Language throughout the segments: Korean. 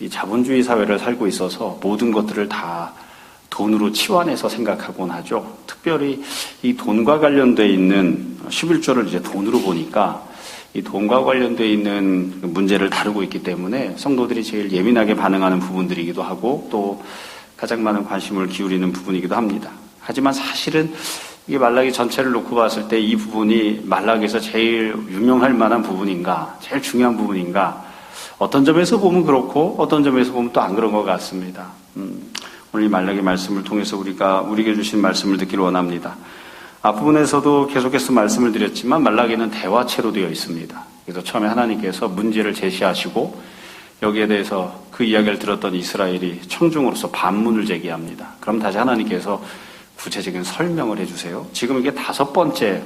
이 자본주의 사회를 살고 있어서 모든 것들을 다 돈으로 치환해서 생각하곤 하죠. 특별히 이 돈과 관련되어 있는 11조를 이제 돈으로 보니까 이 돈과 관련되어 있는 문제를 다루고 있기 때문에 성도들이 제일 예민하게 반응하는 부분들이기도 하고 또 가장 많은 관심을 기울이는 부분이기도 합니다. 하지만 사실은 이게 말라기 전체를 놓고 봤을 때 이 부분이 말라기에서 제일 유명할 만한 부분인가, 제일 중요한 부분인가, 어떤 점에서 보면 그렇고 어떤 점에서 보면 또 안 그런 것 같습니다. 오늘 이 말라기 말씀을 통해서 우리에게 주신 말씀을 듣기를 원합니다. 앞부분에서도 계속해서 말씀을 드렸지만 말라기는 대화체로 되어 있습니다. 그래서 처음에 하나님께서 문제를 제시하시고 여기에 대해서 그 이야기를 들었던 이스라엘이 청중으로서 반문을 제기합니다. 그럼 다시 하나님께서 구체적인 설명을 해주세요. 지금 이게 5번째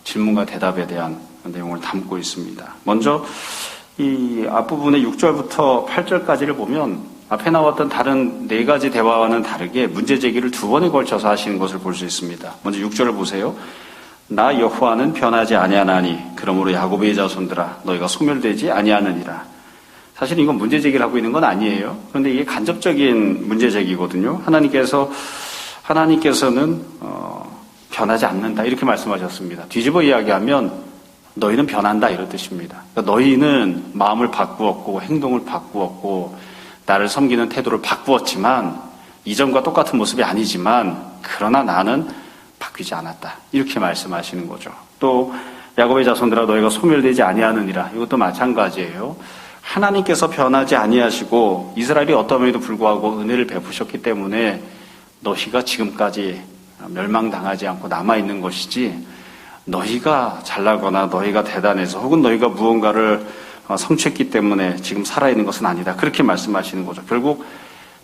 질문과 대답에 대한 내용을 담고 있습니다. 먼저 이 앞부분의 6절부터 8절까지를 보면 앞에 나왔던 다른 4가지 대화와는 다르게 문제 제기를 2번에 걸쳐서 하시는 것을 볼 수 있습니다. 먼저 6절을 보세요. 나 여호와는 변하지 아니하나니 그러므로 야곱의 자손들아 너희가 소멸되지 아니하느니라. 사실 이건 문제 제기를 하고 있는 건 아니에요. 그런데 이게 간접적인 문제 제기거든요. 하나님께서는 변하지 않는다 이렇게 말씀하셨습니다. 뒤집어 이야기하면 너희는 변한다 이런 뜻입니다. 그러니까 너희는 마음을 바꾸었고 행동을 바꾸었고 나를 섬기는 태도를 바꾸었지만 이전과 똑같은 모습이 아니지만 그러나 나는 바뀌지 않았다 이렇게 말씀하시는 거죠. 또 야곱의 자손들아 너희가 소멸되지 아니하느니라. 이것도 마찬가지예요. 하나님께서 변하지 아니하시고 이스라엘이 어떠함에도 불구하고 은혜를 베푸셨기 때문에 너희가 지금까지 멸망당하지 않고 남아있는 것이지 너희가 잘나거나 너희가 대단해서 혹은 너희가 무언가를 성취했기 때문에 지금 살아있는 것은 아니다. 그렇게 말씀하시는 거죠. 결국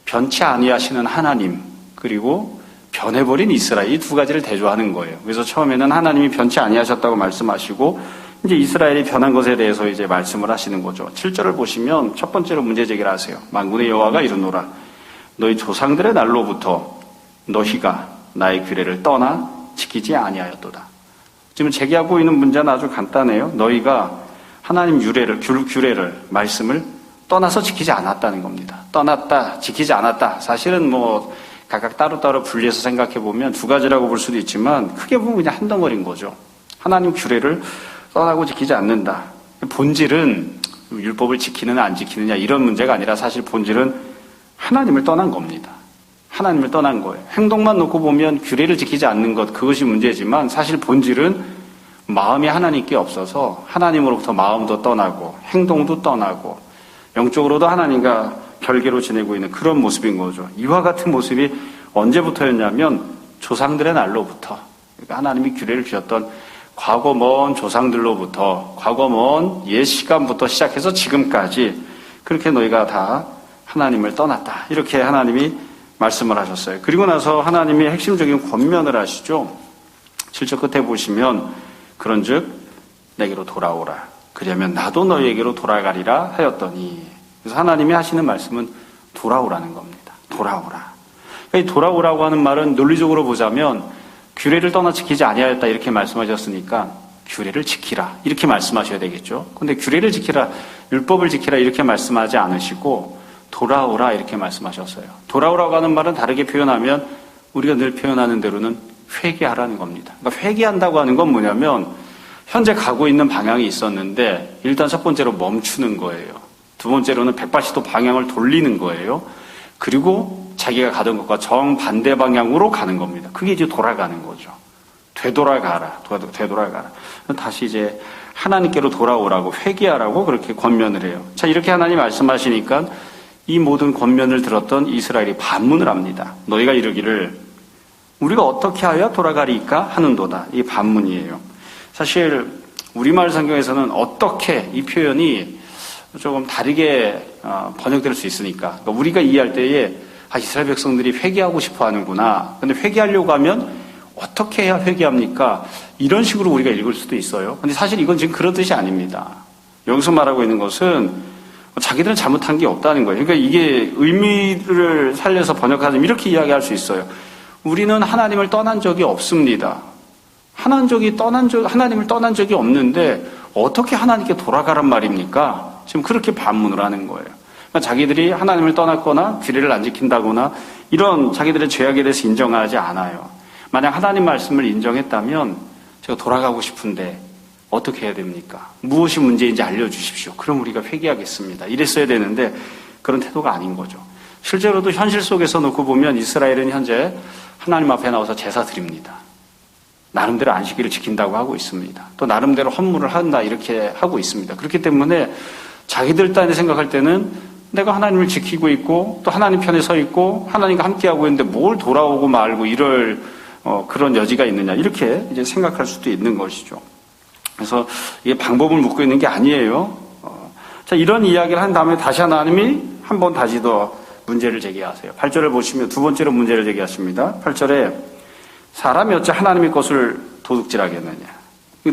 변치 아니하시는 하나님 그리고 변해버린 이스라엘 이 2가지를 대조하는 거예요. 그래서 처음에는 하나님이 변치 아니하셨다고 말씀하시고 이제 이스라엘이 변한 것에 대해서 이제 말씀을 하시는 거죠. 7절을 보시면 첫 번째로 문제 제기를 하세요. 만군의 여호와가 이르노라 너희 조상들의 날로부터 너희가 나의 규례를 떠나 지키지 아니하였도다. 지금 제기하고 있는 문제는 아주 간단해요. 너희가 하나님 규례를 말씀을 떠나서 지키지 않았다는 겁니다. 떠났다, 지키지 않았다. 사실은 각각 따로따로 분리해서 생각해 보면 2가지라고 볼 수도 있지만 크게 보면 그냥 한 덩어리인 거죠. 하나님 규례를 떠나고 지키지 않는다. 본질은 율법을 지키느냐 안 지키느냐 이런 문제가 아니라 사실 본질은 하나님을 떠난 겁니다. 하나님을 떠난 거예요. 행동만 놓고 보면 규례를 지키지 않는 것 그것이 문제지만 사실 본질은 마음이 하나님께 없어서 하나님으로부터 마음도 떠나고 행동도 떠나고 영적으로도 하나님과 별개로 지내고 있는 그런 모습인 거죠. 이와 같은 모습이 언제부터였냐면 조상들의 날로부터 그러니까 하나님이 규례를 주셨던 과거 먼 조상들로부터 과거 먼 옛 시간부터 시작해서 지금까지 그렇게 너희가 다 하나님을 떠났다 이렇게 하나님이 말씀을 하셨어요. 그리고 나서 하나님이 핵심적인 권면을 하시죠. 7절 끝에 보시면 그런즉 내게로 돌아오라. 그러면 나도 너희에게로 돌아가리라 하였더니 그래서 하나님이 하시는 말씀은 돌아오라는 겁니다. 돌아오라. 그러니까 이 돌아오라고 하는 말은 논리적으로 보자면 규례를 떠나 지키지 아니하였다 이렇게 말씀하셨으니까 규례를 지키라 이렇게 말씀하셔야 되겠죠. 그런데 규례를 지키라, 율법을 지키라 이렇게 말씀하지 않으시고 돌아오라 이렇게 말씀하셨어요. 돌아오라고 하는 말은 다르게 표현하면 우리가 늘 표현하는 대로는 회개하라는 겁니다. 그러니까 회개한다고 하는 건 뭐냐면 현재 가고 있는 방향이 있었는데 일단 첫 번째로 멈추는 거예요. 두 번째로는 180도 방향을 돌리는 거예요. 그리고 자기가 가던 것과 정반대 방향으로 가는 겁니다. 그게 이제 돌아가는 거죠. 되돌아가라. 다시 이제 하나님께로 돌아오라고 회개하라고 그렇게 권면을 해요. 자, 이렇게 하나님 말씀하시니까 이 모든 권면을 들었던 이스라엘이 반문을 합니다. 너희가 이르기를 우리가 어떻게 하여 돌아가리까 하는도다. 이 반문이에요. 사실 우리말 성경에서는 어떻게 이 표현이 조금 다르게 번역될 수 있으니까 그러니까 우리가 이해할 때에 이스라엘 백성들이 회개하고 싶어 하는구나. 근데 회개하려고 하면 어떻게 해야 회개합니까? 이런 식으로 우리가 읽을 수도 있어요. 근데 사실 이건 지금 그런 뜻이 아닙니다. 여기서 말하고 있는 것은 자기들은 잘못한 게 없다는 거예요. 그러니까 이게 의미를 살려서 번역하자면 이렇게 이야기할 수 있어요. 우리는 하나님을 떠난 적이 없습니다. 하나님을 떠난 적이 없는데 어떻게 하나님께 돌아가란 말입니까? 지금 그렇게 반문을 하는 거예요. 그러니까 자기들이 하나님을 떠났거나 규례를 안 지킨다거나 이런 자기들의 죄악에 대해서 인정하지 않아요. 만약 하나님 말씀을 인정했다면 제가 돌아가고 싶은데 어떻게 해야 됩니까? 무엇이 문제인지 알려주십시오. 그럼 우리가 회개하겠습니다. 이랬어야 되는데 그런 태도가 아닌 거죠. 실제로도 현실 속에서 놓고 보면 이스라엘은 현재 하나님 앞에 나와서 제사 드립니다. 나름대로 안식일을 지킨다고 하고 있습니다. 또 나름대로 헌물을 한다 이렇게 하고 있습니다. 그렇기 때문에 자기들 딴에 생각할 때는 내가 하나님을 지키고 있고 또 하나님 편에 서 있고 하나님과 함께하고 있는데 뭘 돌아오고 말고 이럴 그런 여지가 있느냐 이렇게 이제 생각할 수도 있는 것이죠. 그래서 이게 방법을 묻고 있는 게 아니에요. 자, 이런 이야기를 한 다음에 다시 하나님이 한 번 다시 더 문제를 제기하세요. 8절을 보시면 두 번째로 문제를 제기하십니다. 8절에 사람이 어찌 하나님의 것을 도둑질하겠느냐.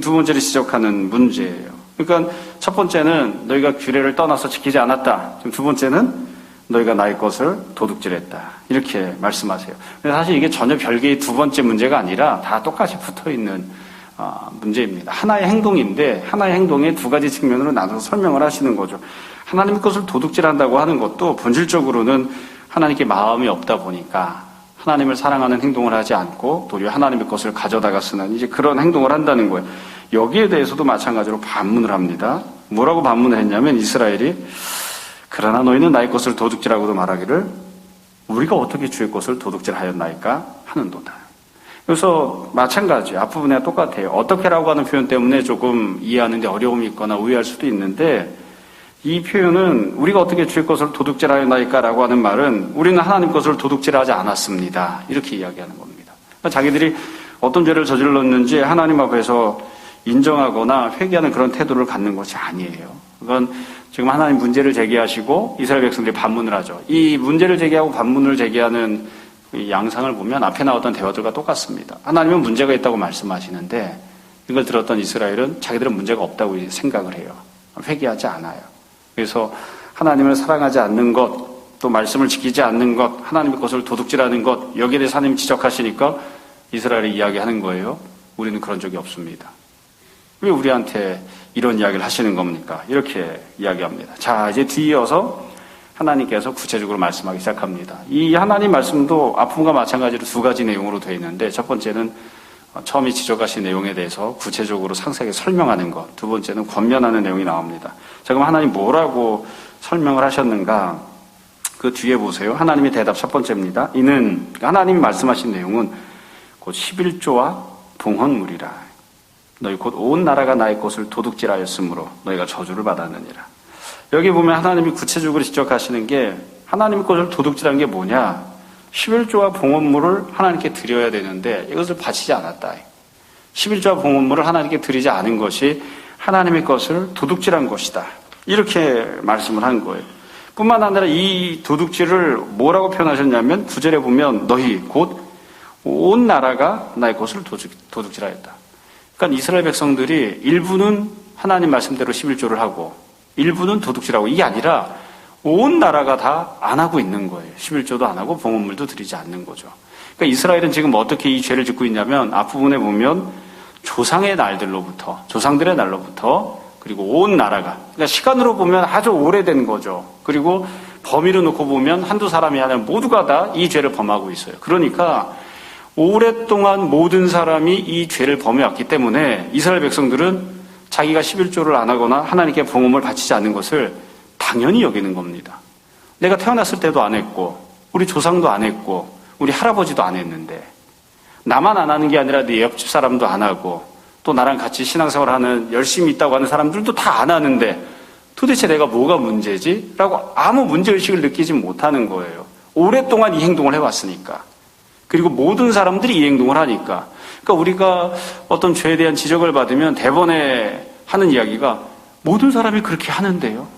두 번째로 지적하는 문제예요. 그러니까 첫 번째는 너희가 규례를 떠나서 지키지 않았다. 두 번째는 너희가 나의 것을 도둑질했다. 이렇게 말씀하세요. 사실 이게 전혀 별개의 두 번째 문제가 아니라 다 똑같이 붙어있는 문제입니다. 하나의 행동인데 하나의 행동의 두 가지 측면으로 나눠서 설명을 하시는 거죠. 하나님의 것을 도둑질한다고 하는 것도 본질적으로는 하나님께 마음이 없다 보니까 하나님을 사랑하는 행동을 하지 않고 도리어 하나님의 것을 가져다가 쓰는 이제 그런 행동을 한다는 거예요. 여기에 대해서도 마찬가지로 반문을 합니다. 뭐라고 반문을 했냐면 이스라엘이 그러나 너희는 나의 것을 도둑질하고도 말하기를 우리가 어떻게 주의 것을 도둑질하였나이까 하는도다. 그래서 마찬가지 앞부분에 똑같아요. 어떻게라고 하는 표현 때문에 조금 이해하는데 어려움이 있거나 오해할 수도 있는데 이 표현은 우리가 어떻게 주의 것을 도둑질하였나이까라고 하는 말은 우리는 하나님 것을 도둑질하지 않았습니다. 이렇게 이야기하는 겁니다. 그러니까 자기들이 어떤 죄를 저질렀는지 하나님 앞에서 인정하거나 회개하는 그런 태도를 갖는 것이 아니에요. 그건 지금 하나님 문제를 제기하시고 이스라엘 백성들이 반문을 하죠. 이 문제를 제기하고 반문을 제기하는 이 양상을 보면 앞에 나왔던 대화들과 똑같습니다. 하나님은 문제가 있다고 말씀하시는데 이걸 들었던 이스라엘은 자기들은 문제가 없다고 생각을 해요. 회개하지 않아요. 그래서 하나님을 사랑하지 않는 것, 또 말씀을 지키지 않는 것, 하나님의 것을 도둑질하는 것, 여기에 대해서 하나님이 지적하시니까 이스라엘이 이야기하는 거예요. 우리는 그런 적이 없습니다. 왜 우리한테 이런 이야기를 하시는 겁니까? 이렇게 이야기합니다. 자, 이제 뒤이어서 하나님께서 구체적으로 말씀하기 시작합니다. 이 하나님 말씀도 아픔과 마찬가지로 두 가지 내용으로 되어 있는데 첫 번째는 처음에 지적하신 내용에 대해서 구체적으로 상세하게 설명하는 것, 두 번째는 권면하는 내용이 나옵니다. 자, 그럼 하나님 뭐라고 설명을 하셨는가? 그 뒤에 보세요. 하나님의 대답 첫 번째입니다. 이는 하나님이 말씀하신 내용은 곧 11조와 봉헌물이라. 너희 곧 온 나라가 나의 것을 도둑질하였으므로 너희가 저주를 받았느니라. 여기 보면 하나님이 구체적으로 지적하시는 게 하나님의 것을 도둑질한 게 뭐냐? 11조와 봉헌물을 하나님께 드려야 되는데 이것을 바치지 않았다. 11조와 봉헌물을 하나님께 드리지 않은 것이 하나님의 것을 도둑질한 것이다. 이렇게 말씀을 한 거예요. 뿐만 아니라 이 도둑질을 뭐라고 표현하셨냐면 9절에 보면 너희 곧 온 나라가 나의 것을 도둑질하였다. 그러니까 이스라엘 백성들이 일부는 하나님 말씀대로 11조를 하고 일부는 도둑질하고 이게 아니라 온 나라가 다 안 하고 있는 거예요. 11조도 안 하고 봉헌물도 드리지 않는 거죠. 그러니까 이스라엘은 지금 어떻게 이 죄를 짓고 있냐면 앞부분에 보면 조상의 날들로부터 조상들의 날로부터 그리고 온 나라가 그러니까 시간으로 보면 아주 오래된 거죠. 그리고 범위로 놓고 보면 한두 사람이 아니라 모두가 다 이 죄를 범하고 있어요. 그러니까 오랫동안 모든 사람이 이 죄를 범해왔기 때문에 이스라엘 백성들은 자기가 11조를 안 하거나 하나님께 봉헌을 바치지 않는 것을 당연히 여기는 겁니다. 내가 태어났을 때도 안 했고 우리 조상도 안 했고 우리 할아버지도 안 했는데 나만 안 하는 게 아니라 내 옆집 사람도 안 하고 또 나랑 같이 신앙생활하는 열심히 있다고 하는 사람들도 다 안 하는데 도대체 내가 뭐가 문제지? 라고 아무 문제의식을 느끼지 못하는 거예요. 오랫동안 이 행동을 해왔으니까. 그리고 모든 사람들이 이 행동을 하니까. 그러니까 우리가 어떤 죄에 대한 지적을 받으면 대번에 하는 이야기가 모든 사람이 그렇게 하는데요.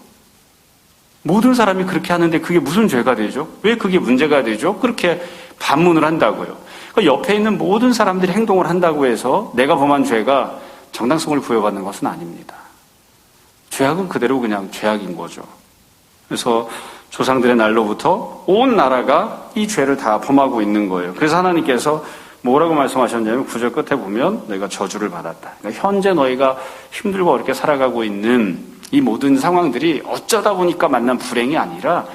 모든 사람이 그렇게 하는데 그게 무슨 죄가 되죠? 왜 그게 문제가 되죠? 그렇게 반문을 한다고요. 그러니까 옆에 있는 모든 사람들이 행동을 한다고 해서 내가 범한 죄가 정당성을 부여받는 것은 아닙니다. 죄악은 그대로 그냥 죄악인 거죠. 그래서 조상들의 날로부터 온 나라가 이 죄를 다 범하고 있는 거예요. 그래서 하나님께서 뭐라고 말씀하셨냐면 9절 끝에 보면 너희가 저주를 받았다. 그러니까 현재 너희가 힘들고 어렵게 살아가고 있는 이 모든 상황들이 어쩌다 보니까 만난 불행이 아니라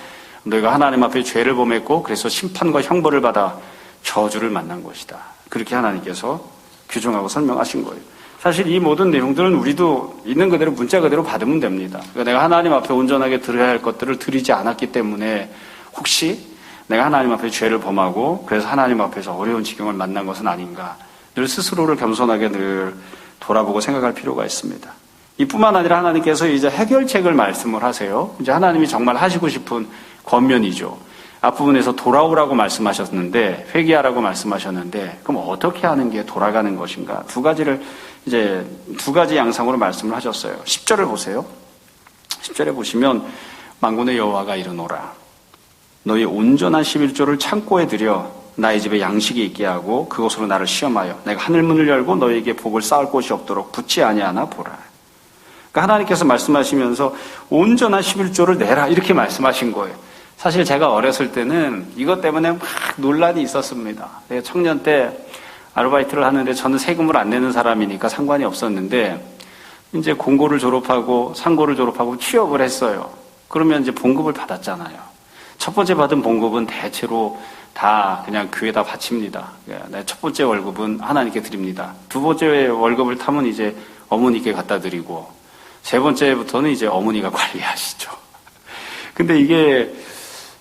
너희가 하나님 앞에 죄를 범했고 그래서 심판과 형벌을 받아 저주를 만난 것이다. 그렇게 하나님께서 규정하고 설명하신 거예요. 사실 이 모든 내용들은 우리도 있는 그대로 문자 그대로 받으면 됩니다. 그러니까 내가 하나님 앞에 온전하게 드려야 할 것들을 드리지 않았기 때문에 혹시 내가 하나님 앞에 죄를 범하고 그래서 하나님 앞에서 어려운 지경을 만난 것은 아닌가. 늘 스스로를 겸손하게 늘 돌아보고 생각할 필요가 있습니다. 이뿐만 아니라 하나님께서 이제 해결책을 말씀을 하세요. 이제 하나님이 정말 하시고 싶은 권면이죠. 앞부분에서 돌아오라고 말씀하셨는데, 회개하라고 말씀하셨는데, 그럼 어떻게 하는 게 돌아가는 것인가? 두 가지 양상으로 말씀을 하셨어요. 10절을 보세요. 10절에 보시면, 만군의 여호와가 이르노라. 너희 온전한 11조를 창고에 들여 나의 집에 양식이 있게 하고 그것으로 나를 시험하여 내가 하늘문을 열고 너희에게 복을 쌓을 곳이 없도록 붙지 아니하나 보라. 그러니까 하나님께서 말씀하시면서 온전한 11조를 내라 이렇게 말씀하신 거예요. 사실 제가 어렸을 때는 이것 때문에 막 논란이 있었습니다. 청년 때 아르바이트를 하는데 저는 세금을 안 내는 사람이니까 상관이 없었는데 이제 공고를 졸업하고 상고를 졸업하고 취업을 했어요. 그러면 이제 봉급을 받았잖아요. 첫 번째 받은 봉급은 대체로 다 그냥 교회에다 바칩니다. 첫 번째 월급은 하나님께 드립니다. 두 번째 월급을 타면 이제 어머니께 갖다 드리고 세 번째부터는 이제 어머니가 관리하시죠. 근데 이게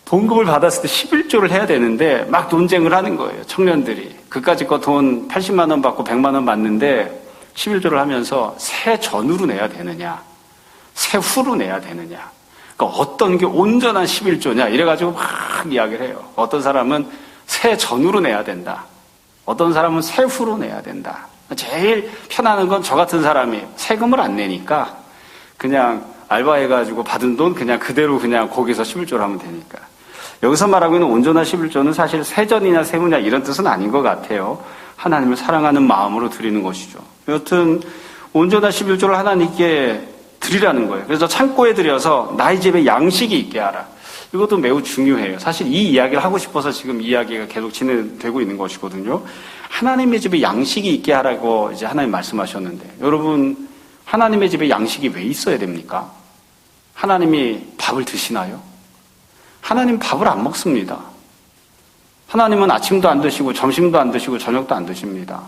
봉급을 받았을 때 11조를 해야 되는데 막 논쟁을 하는 거예요. 청년들이. 그까짓 거 돈 80만 원 받고 100만 원 받는데 11조를 하면서 새 전후로 내야 되느냐 새 후로 내야 되느냐 그러니까 어떤 게 온전한 11조냐 이래가지고 막 이야기를 해요. 어떤 사람은 새 전후로 내야 된다. 어떤 사람은 새 후로 내야 된다. 제일 편안한 건 저 같은 사람이 세금을 안 내니까 그냥 알바해가지고 받은 돈 그냥 그대로 그냥 거기서 11조를 하면 되니까. 여기서 말하고 있는 온전한 11조는 사실 세전이냐 세무냐 이런 뜻은 아닌 것 같아요. 하나님을 사랑하는 마음으로 드리는 것이죠. 여튼 온전한 11조를 하나님께 드리라는 거예요. 그래서 창고에 들여서 나의 집에 양식이 있게 하라. 이것도 매우 중요해요. 사실 이 이야기를 하고 싶어서 지금 이야기가 계속 진행되고 있는 것이거든요. 하나님의 집에 양식이 있게 하라고 이제 하나님 말씀하셨는데 여러분 하나님의 집에 양식이 왜 있어야 됩니까? 하나님이 밥을 드시나요? 하나님 밥을 안 먹습니다. 하나님은 아침도 안 드시고 점심도 안 드시고 저녁도 안 드십니다.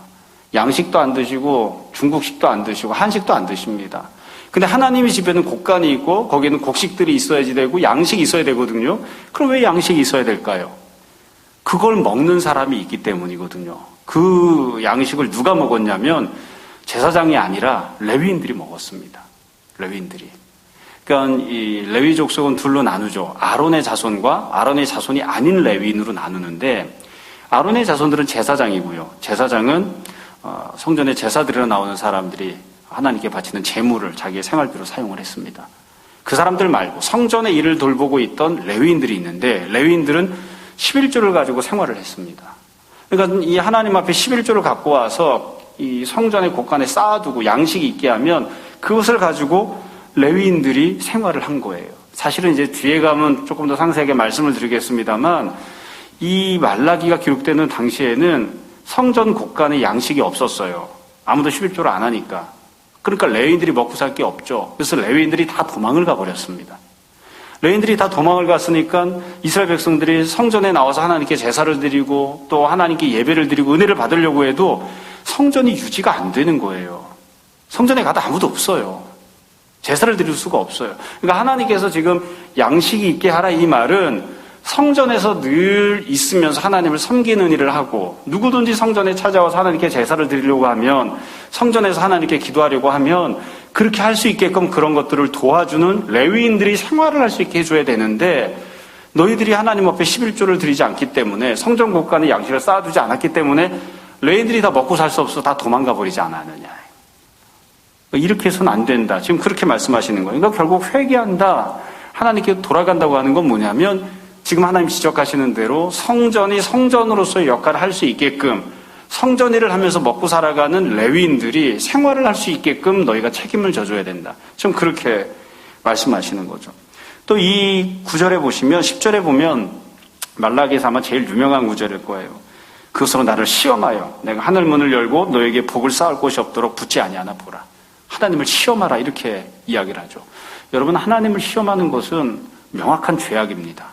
양식도 안 드시고 중국식도 안 드시고 한식도 안 드십니다. 근데 하나님의 집에는 곡간이 있고 거기는 곡식들이 있어야지 되고 양식이 있어야 되거든요. 그럼 왜 양식이 있어야 될까요? 그걸 먹는 사람이 있기 때문이거든요. 그 양식을 누가 먹었냐면 제사장이 아니라 레위인들이 먹었습니다. 레위인들이. 그러니까 이 레위 족속은 둘로 나누죠. 아론의 자손과 아론의 자손이 아닌 레위인으로 나누는데 아론의 자손들은 제사장이고요. 제사장은 성전에 제사 드리러 나오는 사람들이 하나님께 바치는 제물을 자기의 생활비로 사용을 했습니다. 그 사람들 말고 성전의 일을 돌보고 있던 레위인들이 있는데 레위인들은 11조를 가지고 생활을 했습니다. 그러니까 이 하나님 앞에 11조를 갖고 와서 이 성전의 곳간에 쌓아두고 양식이 있게 하면 그것을 가지고 레위인들이 생활을 한 거예요. 사실은 이제 뒤에 가면 조금 더 상세하게 말씀을 드리겠습니다만 이 말라기가 기록되는 당시에는 성전 곳간에 양식이 없었어요. 아무도 11조를 안 하니까. 그러니까 레위인들이 먹고 살 게 없죠. 그래서 레위인들이 다 도망을 가버렸습니다. 레위인들이 다 도망을 갔으니까 이스라엘 백성들이 성전에 나와서 하나님께 제사를 드리고 또 하나님께 예배를 드리고 은혜를 받으려고 해도 성전이 유지가 안 되는 거예요. 성전에 가도 아무도 없어요. 제사를 드릴 수가 없어요. 그러니까 하나님께서 지금 양식이 있게 하라 이 말은 성전에서 늘 있으면서 하나님을 섬기는 일을 하고 누구든지 성전에 찾아와서 하나님께 제사를 드리려고 하면 성전에서 하나님께 기도하려고 하면 그렇게 할 수 있게끔 그런 것들을 도와주는 레위인들이 생활을 할 수 있게 해줘야 되는데 너희들이 하나님 앞에 11조를 드리지 않기 때문에 성전 곳간에 양식을 쌓아두지 않았기 때문에 레위인들이 다 먹고 살 수 없어 다 도망가 버리지 않았느냐. 이렇게 해서는 안 된다. 지금 그렇게 말씀하시는 거예요. 그러니까 결국 회개한다. 하나님께 돌아간다고 하는 건 뭐냐면 지금 하나님 지적하시는 대로 성전이 성전으로서의 역할을 할 수 있게끔 성전 일을 하면서 먹고 살아가는 레위인들이 생활을 할 수 있게끔 너희가 책임을 져줘야 된다. 지금 그렇게 말씀하시는 거죠. 또 이 구절에 보시면 10절에 보면 말라기에서 아마 제일 유명한 구절일 거예요. 그것으로 나를 시험하여 내가 하늘문을 열고 너에게 복을 쌓을 곳이 없도록 붙지 아니하나 보라. 하나님을 시험하라 이렇게 이야기를 하죠. 여러분, 하나님을 시험하는 것은 명확한 죄악입니다.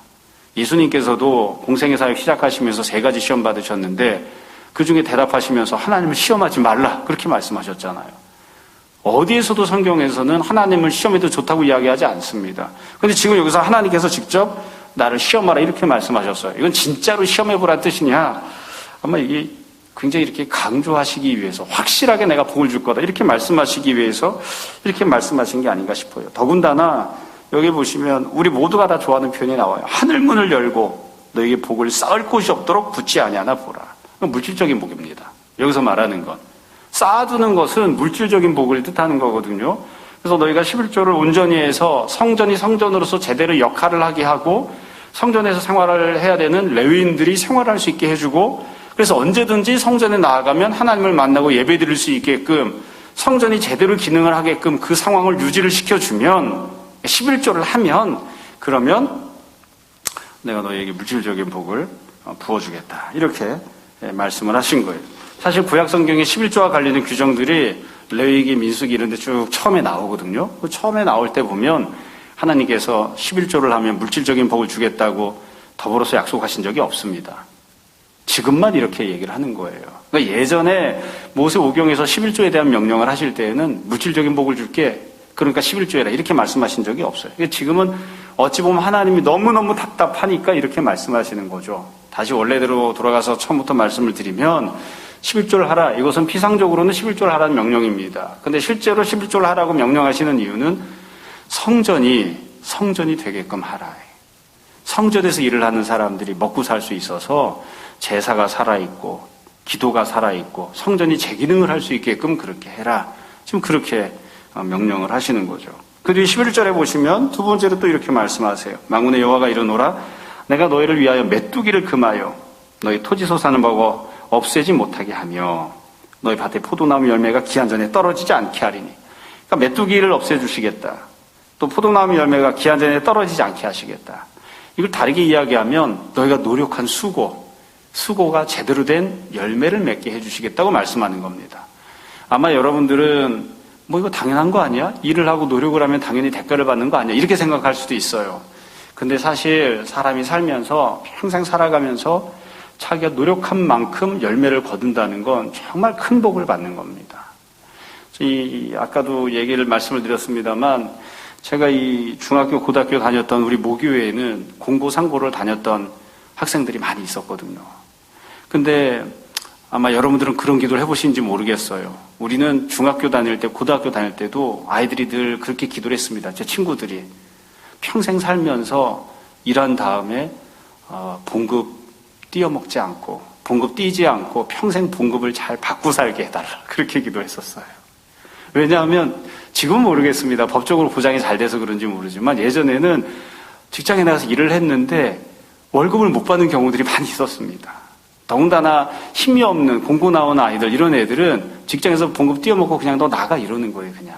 예수님께서도 공생의 사역 시작하시면서 3가지 시험 받으셨는데 그 중에 대답하시면서 하나님을 시험하지 말라 그렇게 말씀하셨잖아요. 어디에서도 성경에서는 하나님을 시험해도 좋다고 이야기하지 않습니다. 그런데 지금 여기서 하나님께서 직접 나를 시험하라 이렇게 말씀하셨어요. 이건 진짜로 시험해보라는 뜻이냐? 아마 이게 굉장히 이렇게 강조하시기 위해서 확실하게 내가 복을 줄 거다 이렇게 말씀하시기 위해서 이렇게 말씀하신 게 아닌가 싶어요. 더군다나 여기 보시면 우리 모두가 다 좋아하는 표현이 나와요. 하늘문을 열고 너에게 복을 쌓을 곳이 없도록 붙지 아니하나 보라. 물질적인 복입니다. 여기서 말하는 건 쌓아두는 것은 물질적인 복을 뜻하는 거거든요. 그래서 너희가 11조를 온전히 해서 성전이 성전으로서 제대로 역할을 하게 하고 성전에서 생활을 해야 되는 레위인들이 생활할 수 있게 해주고 그래서 언제든지 성전에 나아가면 하나님을 만나고 예배드릴 수 있게끔 성전이 제대로 기능을 하게끔 그 상황을 유지를 시켜주면 11조를 하면 그러면 내가 너에게 물질적인 복을 부어주겠다 이렇게 말씀을 하신 거예요. 사실 구약 성경에 11조와 관련된 규정들이 레위기, 민수기 이런 데 쭉 처음에 나오거든요. 그 처음에 나올 때 보면 하나님께서 11조를 하면 물질적인 복을 주겠다고 더불어서 약속하신 적이 없습니다. 지금만 이렇게 얘기를 하는 거예요. 그러니까 예전에 모세오경에서 11조에 대한 명령을 하실 때에는 물질적인 복을 줄게 그러니까 11조해라 이렇게 말씀하신 적이 없어요. 지금은 어찌 보면 하나님이 너무너무 답답하니까 이렇게 말씀하시는 거죠. 다시 원래대로 돌아가서 처음부터 말씀을 드리면 11조를 하라. 이것은 피상적으로는 11조를 하라는 명령입니다. 근데 실제로 11조를 하라고 명령하시는 이유는 성전이 되게끔 하라. 성전에서 일을 하는 사람들이 먹고 살 수 있어서 제사가 살아있고 기도가 살아있고 성전이 제 기능을 할 수 있게끔 그렇게 해라. 지금 그렇게 명령을 하시는 거죠. 그리고 11절에 보시면 두 번째로 또 이렇게 말씀하세요. 만군의 여호와가 이르노라 내가 너희를 위하여 메뚜기를 금하여 너희 토지 소산을 먹어 없애지 못하게 하며 너희 밭에 포도나무 열매가 기한 전에 떨어지지 않게 하리니 그러니까 메뚜기를 없애주시겠다. 또 포도나무 열매가 기한 전에 떨어지지 않게 하시겠다. 이걸 다르게 이야기하면 너희가 노력한 수고가 제대로 된 열매를 맺게 해주시겠다고 말씀하는 겁니다. 아마 여러분들은 이거 당연한 거 아니야? 일을 하고 노력을 하면 당연히 대가를 받는 거 아니야? 이렇게 생각할 수도 있어요. 근데 사실 사람이 살면서 평생 살아가면서 자기가 노력한 만큼 열매를 거둔다는 건 정말 큰 복을 받는 겁니다. 아까도 말씀을 드렸습니다만 제가 이 중학교, 고등학교 다녔던 우리 모교회에는 공고상고를 다녔던 학생들이 많이 있었거든요. 근데 아마 여러분들은 그런 기도를 해보신지 모르겠어요. 우리는 중학교 다닐 때, 고등학교 다닐 때도 아이들이 늘 그렇게 기도를 했습니다. 제 친구들이. 평생 살면서 일한 다음에 봉급 띄어먹지 않고 봉급 띄지 않고 평생 봉급을 잘 받고 살게 해달라. 그렇게 기도했었어요. 왜냐하면 지금은 모르겠습니다. 법적으로 보장이 잘 돼서 그런지 모르지만 예전에는 직장에 나가서 일을 했는데 월급을 못 받는 경우들이 많이 있었습니다. 더군다나 힘이 없는 공고 나온 아이들 이런 애들은 직장에서 봉급 띄어먹고 그냥 너 나가 이러는 거예요. 그냥.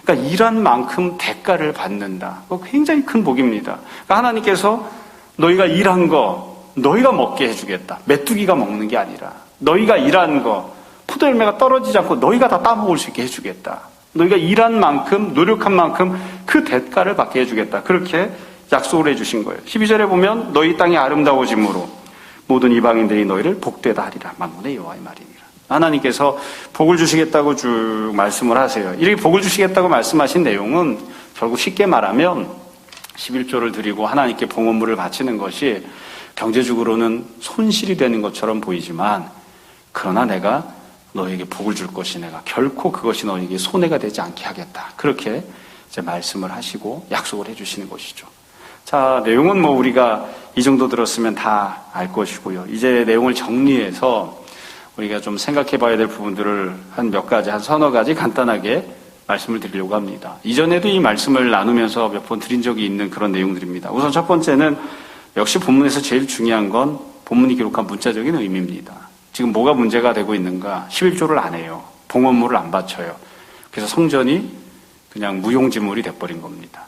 그러니까 일한 만큼 대가를 받는다. 그거 굉장히 큰 복입니다. 그러니까 하나님께서 너희가 일한 거 너희가 먹게 해주겠다. 메뚜기가 먹는 게 아니라 너희가 일한 거 포도 열매가 떨어지지 않고 너희가 다 따먹을 수 있게 해주겠다. 너희가 일한 만큼 노력한 만큼 그 대가를 받게 해주겠다. 그렇게 약속을 해주신 거예요. 12절에 보면 너희 땅이 아름다워짐으로 모든 이방인들이 너희를 복되다 하리라. 만군의 여호와의 말이니라. 하나님께서 복을 주시겠다고 쭉 말씀을 하세요. 이렇게 복을 주시겠다고 말씀하신 내용은 결국 쉽게 말하면 11조를 드리고 하나님께 봉헌물을 바치는 것이 경제적으로는 손실이 되는 것처럼 보이지만 그러나 내가 너에게 복을 줄 것이 내가 결코 그것이 너에게 손해가 되지 않게 하겠다. 그렇게 이제 말씀을 하시고 약속을 해주시는 것이죠. 자, 내용은 우리가 이 정도 들었으면 다 알 것이고요. 이제 내용을 정리해서 우리가 좀 생각해 봐야 될 부분들을 한 몇 가지, 한 서너 가지 간단하게 말씀을 드리려고 합니다. 이전에도 이 말씀을 나누면서 몇 번 드린 적이 있는 그런 내용들입니다. 우선 첫 번째는 역시 본문에서 제일 중요한 건 본문이 기록한 문자적인 의미입니다. 지금 뭐가 문제가 되고 있는가? 11조를 안 해요. 봉헌물을 안 바쳐요. 그래서 성전이 그냥 무용지물이 돼버린 겁니다.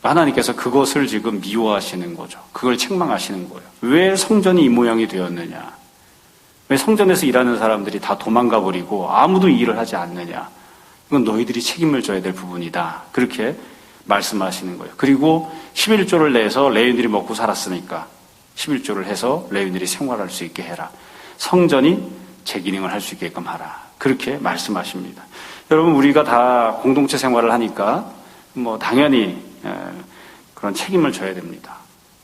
하나님께서 그것을 지금 미워하시는 거죠. 그걸 책망하시는 거예요. 왜 성전이 이 모양이 되었느냐? 왜 성전에서 일하는 사람들이 다 도망가 버리고 아무도 일을 하지 않느냐? 이건 너희들이 책임을 져야 될 부분이다. 그렇게 말씀하시는 거예요. 그리고 11조를 내서 레위인들이 먹고 살았으니까 11조를 해서 레위인들이 생활할 수 있게 해라. 성전이 제 기능을 할 수 있게끔 하라. 그렇게 말씀하십니다. 여러분, 우리가 다 공동체 생활을 하니까 당연히 그런 책임을 져야 됩니다.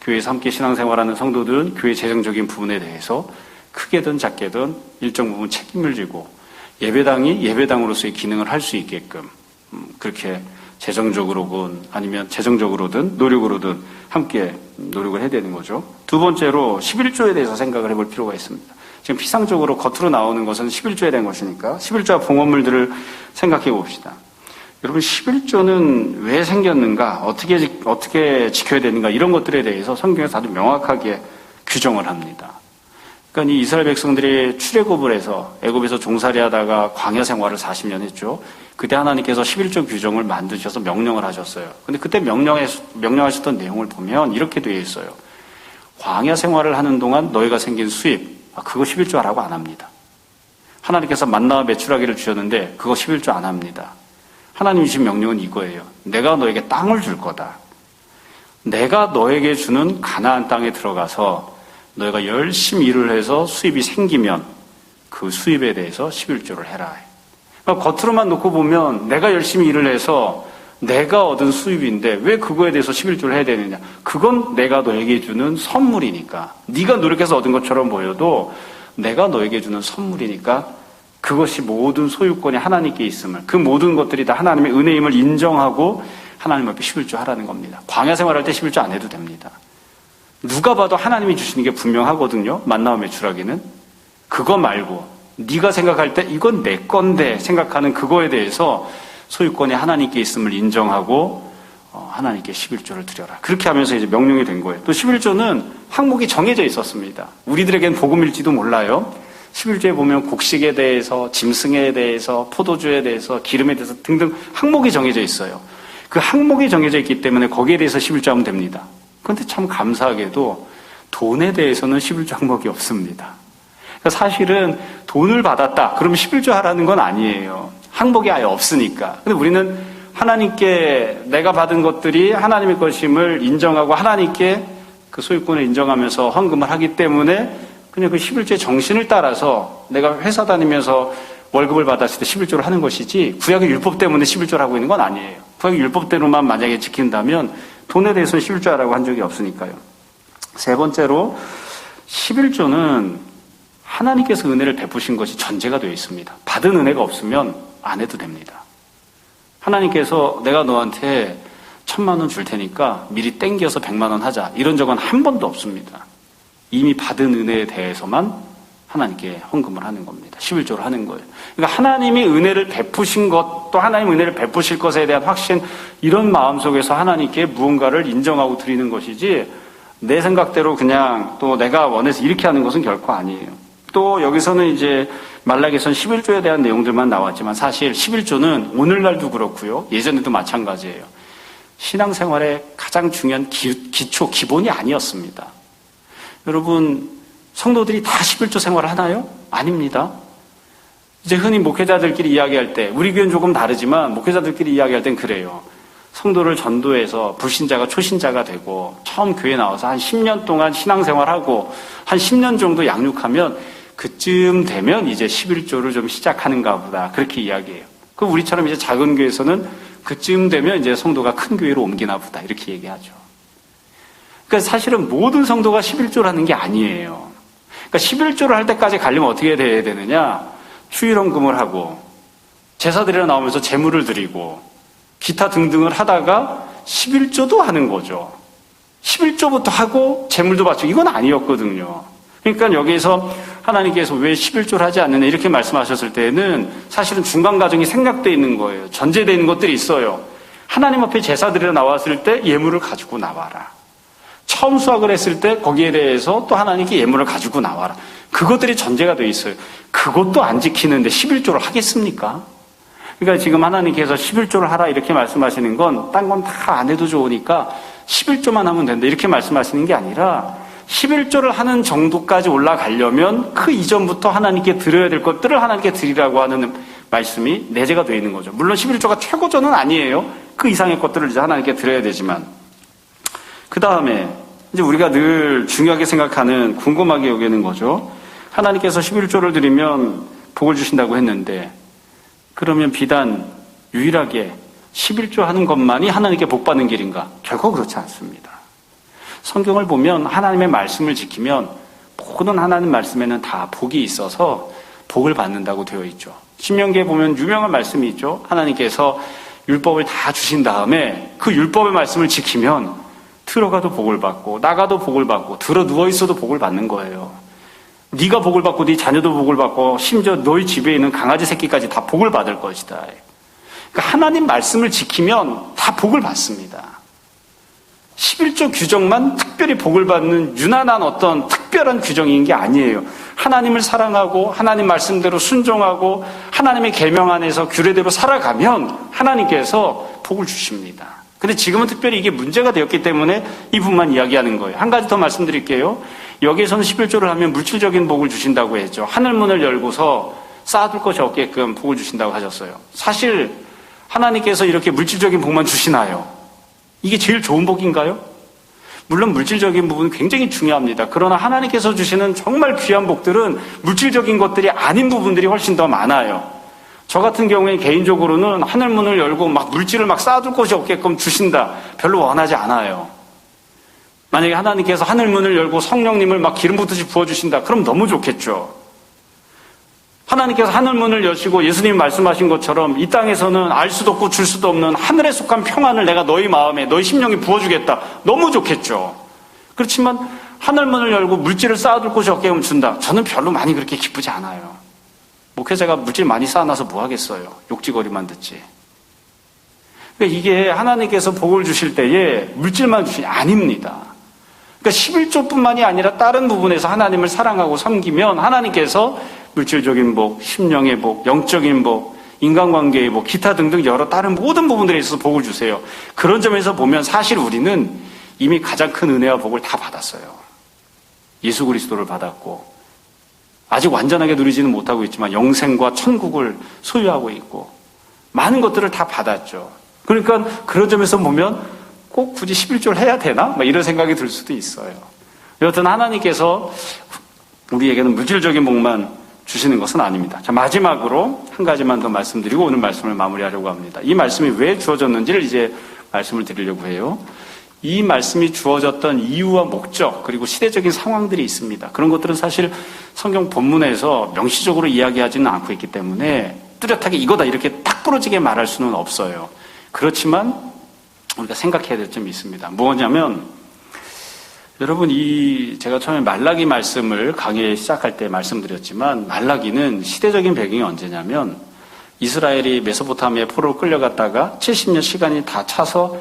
교회에서 함께 신앙생활하는 성도들은 교회 재정적인 부분에 대해서 크게든 작게든 일정 부분 책임을 지고 예배당이 예배당으로서의 기능을 할 수 있게끔 그렇게 재정적으로든 아니면 재정적으로든 노력으로든 함께 노력을 해야 되는 거죠. 두 번째로 11조에 대해서 생각을 해볼 필요가 있습니다. 지금 피상적으로 겉으로 나오는 것은 11조에 대한 것이니까 11조와 봉헌물들을 생각해 봅시다. 여러분, 11조는 왜 생겼는가, 어떻게 지켜야 되는가, 이런 것들에 대해서 성경에서 아주 명확하게 규정을 합니다. 그러니까 이 이스라엘 백성들이 출애굽을 해서 애굽에서 종살이 하다가 광야 생활을 40년 했죠. 그때 하나님께서 11조 규정을 만드셔서 명령을 하셨어요. 근데 그때 명령하셨던 내용을 보면 이렇게 되어 있어요. 광야 생활을 하는 동안 너희가 생긴 수입, 그거 11조하라고 안 합니다. 하나님께서 만나와 메추라기를 주셨는데 그거 11조 안 합니다. 하나님이 주신 명령은 이거예요. 내가 너에게 땅을 줄 거다. 내가 너에게 주는 가나안 땅에 들어가서 너희가 열심히 일을 해서 수입이 생기면 그 수입에 대해서 11조를 해라. 그러니까 겉으로만 놓고 보면 내가 열심히 일을 해서 내가 얻은 수입인데 왜 그거에 대해서 11조를 해야 되느냐. 그건 내가 너에게 주는 선물이니까. 네가 노력해서 얻은 것처럼 보여도 내가 너에게 주는 선물이니까 그것이 모든 소유권이 하나님께 있음을, 그 모든 것들이 다 하나님의 은혜임을 인정하고 하나님 앞에 11조 하라는 겁니다. 광야 생활할 때 11조 안 해도 됩니다. 누가 봐도 하나님이 주시는 게 분명하거든요. 만나와 메추라기는. 그거 말고 네가 생각할 때 이건 내 건데 생각하는 그거에 대해서 소유권이 하나님께 있음을 인정하고 하나님께 11조를 드려라. 그렇게 하면서 이제 명령이 된 거예요. 또 11조는 항목이 정해져 있었습니다. 우리들에겐 복음일지도 몰라요. 11조에 보면 곡식에 대해서, 짐승에 대해서, 포도주에 대해서, 기름에 대해서 등등 항목이 정해져 있어요. 그 항목이 정해져 있기 때문에 거기에 대해서 11조 하면 됩니다. 그런데 참 감사하게도 돈에 대해서는 11조 항목이 없습니다. 그러니까 사실은 돈을 받았다, 그러면 11조 하라는 건 아니에요. 항목이 아예 없으니까. 근데 우리는 하나님께 내가 받은 것들이 하나님의 것임을 인정하고 하나님께 그 소유권을 인정하면서 헌금을 하기 때문에 그냥 그 11조의 정신을 따라서 내가 회사 다니면서 월급을 받았을 때 11조를 하는 것이지 구약의 율법 때문에 11조를 하고 있는 건 아니에요. 구약의 율법대로만 만약에 지킨다면 돈에 대해서는 11조 하라고 한 적이 없으니까요. 세 번째로 11조는 하나님께서 은혜를 베푸신 것이 전제가 되어 있습니다. 받은 은혜가 없으면 안 해도 됩니다. 하나님께서 내가 너한테 1,000만 원 줄 테니까 미리 땡겨서 100만 원 하자, 이런 적은 한 번도 없습니다. 이미 받은 은혜에 대해서만 하나님께 헌금을 하는 겁니다. 11조를 하는 거예요. 그러니까 하나님이 은혜를 베푸신 것, 또 하나님 은혜를 베푸실 것에 대한 확신, 이런 마음 속에서 하나님께 무언가를 인정하고 드리는 것이지 내 생각대로 그냥 또 내가 원해서 이렇게 하는 것은 결코 아니에요. 또 여기서는 이제 말라기에서는 11조에 대한 내용들만 나왔지만 사실 11조는 오늘날도 그렇고요, 예전에도 마찬가지예요. 신앙생활의 가장 중요한 기초, 기본이 아니었습니다. 여러분, 성도들이 다 11조 생활을 하나요? 아닙니다. 이제 흔히 목회자들끼리 이야기할 때, 우리 교회는 조금 다르지만 목회자들끼리 이야기할 땐 그래요. 성도를 전도해서 불신자가 초신자가 되고 처음 교회 나와서 한 10년 동안 신앙생활하고 한 10년 정도 양육하면 그쯤 되면 이제 11조를 좀 시작하는가 보다, 그렇게 이야기해요. 그 우리처럼 이제 작은 교회에서는 그쯤 되면 이제 성도가 큰 교회로 옮기나 보다, 이렇게 얘기하죠. 그러니까 사실은 모든 성도가 11조를 하는 게 아니에요. 그러니까 11조를 할 때까지 가려면 어떻게 돼야 되느냐? 휴일헌금을 하고 제사드리러 나오면서 제물을 드리고 기타 등등을 하다가 11조도 하는 거죠. 11조부터 하고 제물도 바치고, 이건 아니었거든요. 그러니까 여기에서 하나님께서 왜 11조를 하지 않느냐 이렇게 말씀하셨을 때는 사실은 중간 과정이 생략되어 있는 거예요. 전제되어 있는 것들이 있어요. 하나님 앞에 제사드리러 나왔을 때 예물을 가지고 나와라. 처음 수확을 했을 때 거기에 대해서 또 하나님께 예물을 가지고 나와라. 그것들이 전제가 되어 있어요. 그것도 안 지키는데 11조를 하겠습니까? 그러니까 지금 하나님께서 11조를 하라 이렇게 말씀하시는 건 딴 건 다 안 해도 좋으니까 11조만 하면 된다 이렇게 말씀하시는 게 아니라 11조를 하는 정도까지 올라가려면 그 이전부터 하나님께 드려야 될 것들을 하나님께 드리라고 하는 말씀이 내재가 되어 있는 거죠. 물론 11조가 최고조는 아니에요. 그 이상의 것들을 이제 하나님께 드려야 되지만. 그 다음에 이제 우리가 늘 중요하게 생각하는, 궁금하게 여기는 거죠. 하나님께서 11조를 드리면 복을 주신다고 했는데, 그러면 비단 유일하게 11조 하는 것만이 하나님께 복 받는 길인가? 결코 그렇지 않습니다. 성경을 보면 하나님의 말씀을 지키면 모든 하나님 말씀에는 다 복이 있어서 복을 받는다고 되어 있죠. 신명기에 보면 유명한 말씀이 있죠. 하나님께서 율법을 다 주신 다음에 그 율법의 말씀을 지키면 들어가도 복을 받고 나가도 복을 받고 들어 누워 있어도 복을 받는 거예요. 네가 복을 받고 네 자녀도 복을 받고 심지어 너희 집에 있는 강아지 새끼까지 다 복을 받을 것이다. 그러니까 하나님 말씀을 지키면 다 복을 받습니다. 11조 규정만 특별히 복을 받는 유난한 어떤 특별한 규정인 게 아니에요. 하나님을 사랑하고 하나님 말씀대로 순종하고 하나님의 계명 안에서 규례대로 살아가면 하나님께서 복을 주십니다. 근데 지금은 특별히 이게 문제가 되었기 때문에 이 부분만 이야기하는 거예요. 한 가지 더 말씀드릴게요. 여기에서는 11조를 하면 물질적인 복을 주신다고 했죠. 하늘문을 열고서 쌓아둘 것이 없게끔 복을 주신다고 하셨어요. 사실 하나님께서 이렇게 물질적인 복만 주시나요? 이게 제일 좋은 복인가요? 물론 물질적인 부분은 굉장히 중요합니다. 그러나 하나님께서 주시는 정말 귀한 복들은 물질적인 것들이 아닌 부분들이 훨씬 더 많아요. 저 같은 경우에 개인적으로는 하늘문을 열고 막 물질을 막 쌓아둘 곳이 없게끔 주신다. 별로 원하지 않아요. 만약에 하나님께서 하늘문을 열고 성령님을 막 기름 붓듯이 부어주신다. 그럼 너무 좋겠죠. 하나님께서 하늘문을 여시고 예수님이 말씀하신 것처럼 이 땅에서는 알 수도 없고 줄 수도 없는 하늘에 속한 평안을 내가 너희 마음에 너희 심령에 부어주겠다. 너무 좋겠죠. 그렇지만 하늘문을 열고 물질을 쌓아둘 곳이 없게끔 준다. 저는 별로 많이 그렇게 기쁘지 않아요. 목회자가 물질 많이 쌓아놔서 뭐 하겠어요. 욕지거리만 듣지. 그러니까 이게 하나님께서 복을 주실 때에 물질만 주시니 아닙니다. 그러니까 11조뿐만이 아니라 다른 부분에서 하나님을 사랑하고 섬기면 하나님께서 물질적인 복, 심령의 복, 영적인 복, 인간관계의 복, 기타 등등 여러 다른 모든 부분들에 있어서 복을 주세요. 그런 점에서 보면 사실 우리는 이미 가장 큰 은혜와 복을 다 받았어요. 예수 그리스도를 받았고 아직 완전하게 누리지는 못하고 있지만 영생과 천국을 소유하고 있고 많은 것들을 다 받았죠. 그러니까 그런 점에서 보면 꼭 굳이 11조를 해야 되나? 이런 생각이 들 수도 있어요. 여하튼 하나님께서 우리에게는 물질적인 복만 주시는 것은 아닙니다. 자, 마지막으로 한 가지만 더 말씀드리고 오늘 말씀을 마무리하려고 합니다. 이 말씀이 왜 주어졌는지를 이제 말씀을 드리려고 해요. 이 말씀이 주어졌던 이유와 목적 그리고 시대적인 상황들이 있습니다. 그런 것들은 사실 성경 본문에서 명시적으로 이야기하지는 않고 있기 때문에 뚜렷하게 이거다 이렇게 딱 부러지게 말할 수는 없어요. 그렇지만 우리가 생각해야 될 점이 있습니다. 뭐냐면 여러분 제가 처음에 말라기 말씀을 강의 시작할 때 말씀드렸지만 말라기는 시대적인 배경이 언제냐면 이스라엘이 메소포타미아에 포로로 끌려갔다가 70년 시간이 다 차서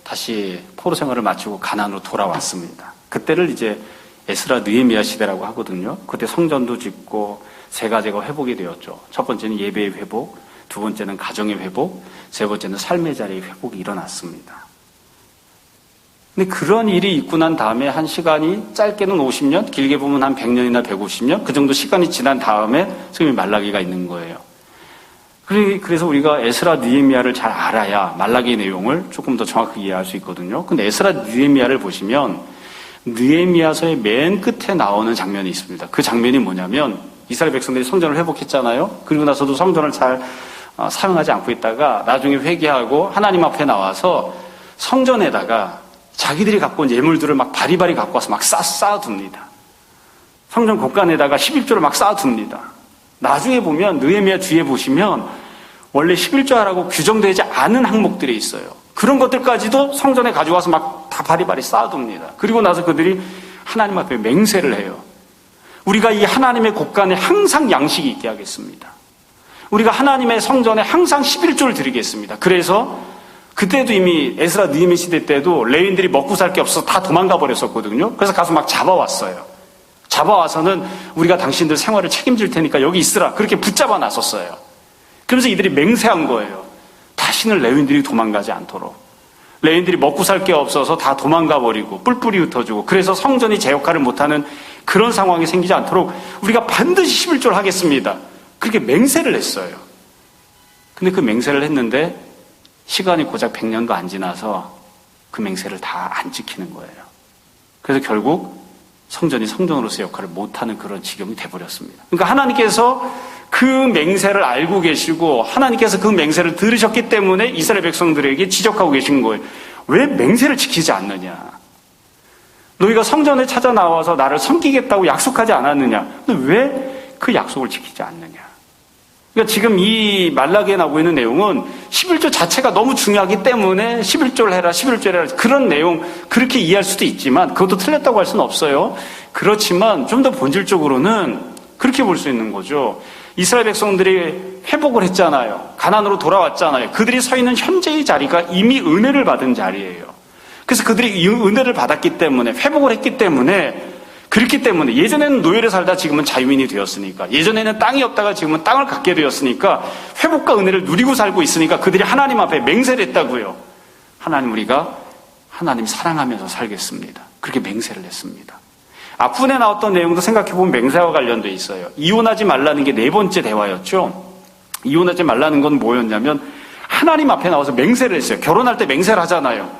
다시 포로 생활을 마치고 가나안으로 돌아왔습니다. 그때를 이제 에스라 느헤미야 시대라고 하거든요. 그때 성전도 짓고 세 가지가 회복이 되었죠. 첫 번째는 예배의 회복, 두 번째는 가정의 회복, 세 번째는 삶의 자리의 회복이 일어났습니다. 근데 그런 일이 있고 난 다음에 한 시간이 짧게는 50년, 길게 보면 한 100년이나 150년 그 정도 시간이 지난 다음에 지금 말라기가 있는 거예요. 그래서 우리가 에스라 느헤미야를 잘 알아야 말라기 내용을 조금 더 정확하게 이해할 수 있거든요. 근데 에스라 느헤미야를 보시면 느헤미야서의 맨 끝에 나오는 장면이 있습니다. 그 장면이 뭐냐면 이스라엘 백성들이 성전을 회복했잖아요. 그리고 나서도 성전을 잘 사용하지 않고 있다가 나중에 회개하고 하나님 앞에 나와서 성전에다가 자기들이 갖고 온 예물들을 막 바리바리 갖고 와서 막 쌓아둡니다. 성전 곳간에다가 11조를 막 쌓아둡니다. 나중에 보면 느헤미야 뒤에 보시면 원래 11조하라고 규정되지 않은 항목들이 있어요. 그런 것들까지도 성전에 가져와서 막 다 바리바리 쌓아둡니다. 그리고 나서 그들이 하나님 앞에 맹세를 해요. 우리가 이 하나님의 곳간에 항상 양식이 있게 하겠습니다. 우리가 하나님의 성전에 항상 11조를 드리겠습니다. 그래서 그때도 이미 에스라 느헤미야 시대 때도 레위인들이 먹고 살 게 없어서 다 도망가 버렸었거든요. 그래서 가서 막 잡아왔어요. 잡아와서는 우리가 당신들 생활을 책임질 테니까 여기 있으라. 그렇게 붙잡아 놨었어요. 그러면서 이들이 맹세한 거예요. 다시는 레위인들이 도망가지 않도록. 레위인들이 먹고 살 게 없어서 다 도망가 버리고 뿔뿔이 흩어지고 그래서 성전이 제 역할을 못하는 그런 상황이 생기지 않도록 우리가 반드시 11조를 하겠습니다. 그렇게 맹세를 했어요. 근데 그 맹세를 했는데 시간이 고작 100년도 안 지나서 그 맹세를 다 안 지키는 거예요. 그래서 결국 성전이 성전으로서 역할을 못하는 그런 지경이 돼버렸습니다. 그러니까 하나님께서 그 맹세를 알고 계시고 하나님께서 그 맹세를 들으셨기 때문에 이스라엘 백성들에게 지적하고 계신 거예요. 왜 맹세를 지키지 않느냐? 너희가 성전에 찾아 나와서 나를 섬기겠다고 약속하지 않았느냐? 근데 왜 그 약속을 지키지 않느냐? 그러니까 지금 이 말라기에 나오고 있는 내용은 11조 자체가 너무 중요하기 때문에 11조를 해라, 11조를 해라 그런 내용 그렇게 이해할 수도 있지만 그것도 틀렸다고 할 수는 없어요. 그렇지만 좀 더 본질적으로는 그렇게 볼 수 있는 거죠. 이스라엘 백성들이 회복을 했잖아요. 가나안으로 돌아왔잖아요. 그들이 서 있는 현재의 자리가 이미 은혜를 받은 자리예요. 그래서 그들이 이 은혜를 받았기 때문에 회복을 했기 때문에 그렇기 때문에 예전에는 노예를 살다 지금은 자유인이 되었으니까 예전에는 땅이 없다가 지금은 땅을 갖게 되었으니까 회복과 은혜를 누리고 살고 있으니까 그들이 하나님 앞에 맹세를 했다고요. 하나님 우리가 하나님 사랑하면서 살겠습니다. 그렇게 맹세를 했습니다. 앞부분에 나왔던 내용도 생각해보면 맹세와 관련돼 있어요. 이혼하지 말라는 게 4번째 대화였죠. 이혼하지 말라는 건 뭐였냐면 하나님 앞에 나와서 맹세를 했어요. 결혼할 때 맹세를 하잖아요.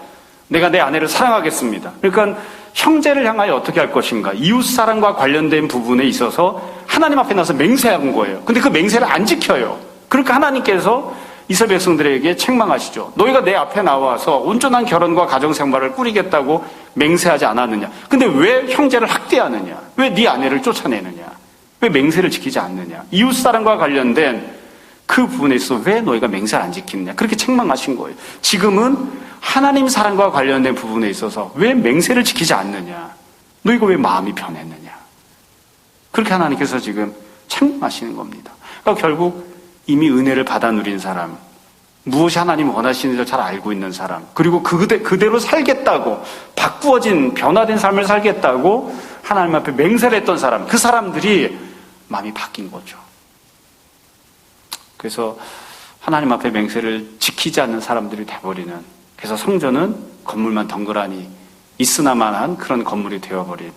내가 내 아내를 사랑하겠습니다. 그러니까 형제를 향하여 어떻게 할 것인가. 이웃사랑과 관련된 부분에 있어서 하나님 앞에 나와서 맹세한 거예요. 근데 그 맹세를 안 지켜요. 그러니까 하나님께서 이스라엘 백성들에게 책망하시죠. 너희가 내 앞에 나와서 온전한 결혼과 가정생활을 꾸리겠다고 맹세하지 않았느냐. 근데 왜 형제를 학대하느냐. 왜 네 아내를 쫓아내느냐. 왜 맹세를 지키지 않느냐. 이웃사랑과 관련된 그 부분에 있어서 왜 너희가 맹세를 안 지키느냐. 그렇게 책망하신 거예요. 지금은 하나님 사랑과 관련된 부분에 있어서 왜 맹세를 지키지 않느냐. 너희가 왜 마음이 변했느냐. 그렇게 하나님께서 지금 책망하시는 겁니다. 그러니까 결국 이미 은혜를 받아 누린 사람, 무엇이 하나님 원하시는지 잘 알고 있는 사람, 그리고 그대로 살겠다고 바꾸어진 변화된 삶을 살겠다고 하나님 앞에 맹세를 했던 사람, 그 사람들이 마음이 바뀐 거죠. 그래서 하나님 앞에 맹세를 지키지 않는 사람들이 돼버리는, 그래서 성전은 건물만 덩그러니 있으나마한 그런 건물이 되어버린,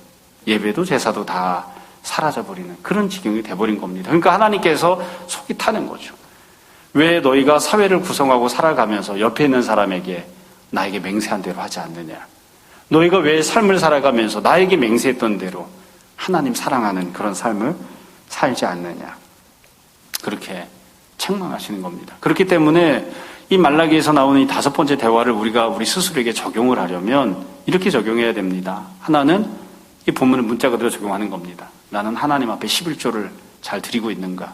예배도 제사도 다 사라져버리는 그런 지경이 돼버린 겁니다. 그러니까 하나님께서 속이 타는 거죠. 왜 너희가 사회를 구성하고 살아가면서 옆에 있는 사람에게 나에게 맹세한 대로 하지 않느냐. 너희가 왜 삶을 살아가면서 나에게 맹세했던 대로 하나님 사랑하는 그런 삶을 살지 않느냐. 그렇게 책망하시는 겁니다. 그렇기 때문에 이 말라기에서 나오는 이 5번째 대화를 우리가 우리 스스로에게 적용을 하려면 이렇게 적용해야 됩니다. 하나는 이 본문을 문자 그대로 적용하는 겁니다. 나는 하나님 앞에 11조를 잘 드리고 있는가?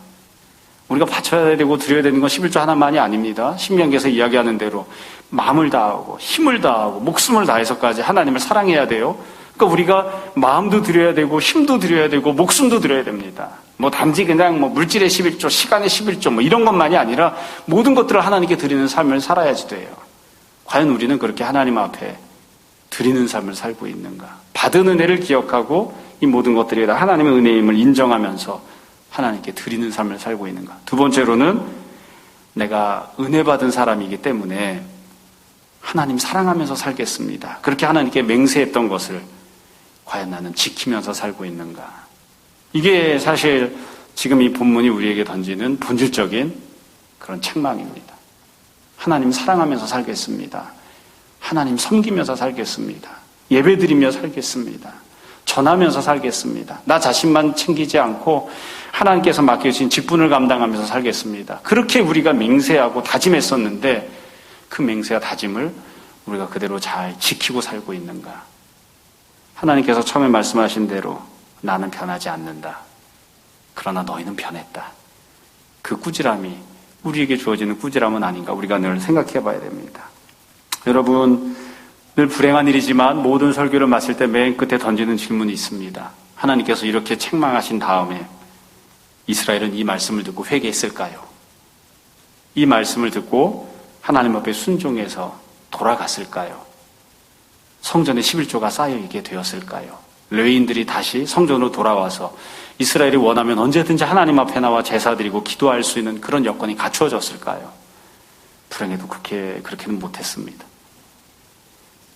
우리가 바쳐야 되고 드려야 되는 건 11조 하나만이 아닙니다. 신명기에서 이야기하는 대로 마음을 다하고 힘을 다하고 목숨을 다해서까지 하나님을 사랑해야 돼요. 그러니까 우리가 마음도 드려야 되고 힘도 드려야 되고 목숨도 드려야 됩니다. 단지 그냥 물질의 11조, 시간의 11조 이런 것만이 아니라 모든 것들을 하나님께 드리는 삶을 살아야지 돼요. 과연 우리는 그렇게 하나님 앞에 드리는 삶을 살고 있는가? 받은 은혜를 기억하고 이 모든 것들이 다 하나님의 은혜임을 인정하면서 하나님께 드리는 삶을 살고 있는가? 2번째로는 내가 은혜 받은 사람이기 때문에 하나님 사랑하면서 살겠습니다. 그렇게 하나님께 맹세했던 것을 과연 나는 지키면서 살고 있는가? 이게 사실 지금 이 본문이 우리에게 던지는 본질적인 그런 책망입니다. 하나님 사랑하면서 살겠습니다. 하나님 섬기면서 살겠습니다. 예배드리며 살겠습니다. 전하면서 살겠습니다. 나 자신만 챙기지 않고 하나님께서 맡겨주신 직분을 감당하면서 살겠습니다. 그렇게 우리가 맹세하고 다짐했었는데 그 맹세와 다짐을 우리가 그대로 잘 지키고 살고 있는가? 하나님께서 처음에 말씀하신 대로 나는 변하지 않는다. 그러나 너희는 변했다. 그 꾸지람이 우리에게 주어지는 꾸지람은 아닌가 우리가 늘 생각해 봐야 됩니다. 여러분, 늘 불행한 일이지만 모든 설교를 마칠 때 맨 끝에 던지는 질문이 있습니다. 하나님께서 이렇게 책망하신 다음에 이스라엘은 이 말씀을 듣고 회개했을까요? 이 말씀을 듣고 하나님 앞에 순종해서 돌아갔을까요? 성전에 11조가 쌓여 있게 되었을까요? 레위인들이 다시 성전으로 돌아와서 이스라엘이 원하면 언제든지 하나님 앞에 나와 제사드리고 기도할 수 있는 그런 여건이 갖추어졌을까요? 불행해도 그렇게는 못했습니다.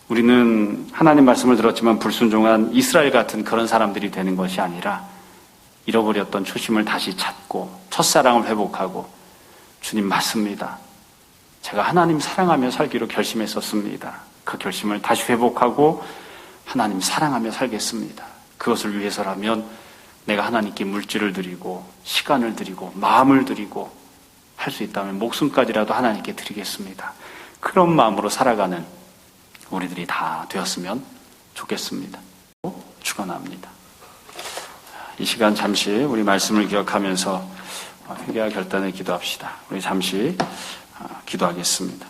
우리는 하나님 말씀을 들었지만 불순종한 이스라엘 같은 그런 사람들이 되는 것이 아니라 잃어버렸던 초심을 다시 찾고 첫사랑을 회복하고 주님 맞습니다. 제가 하나님 사랑하며 살기로 결심했었습니다. 그 결심을 다시 회복하고 하나님 사랑하며 살겠습니다. 그것을 위해서라면 내가 하나님께 물질을 드리고 시간을 드리고 마음을 드리고 할 수 있다면 목숨까지라도 하나님께 드리겠습니다. 그런 마음으로 살아가는 우리들이 다 되었으면 좋겠습니다. 축원합니다. 이 시간 잠시 우리 말씀을 기억하면서 회개와 결단을 기도합시다. 우리 잠시 기도하겠습니다.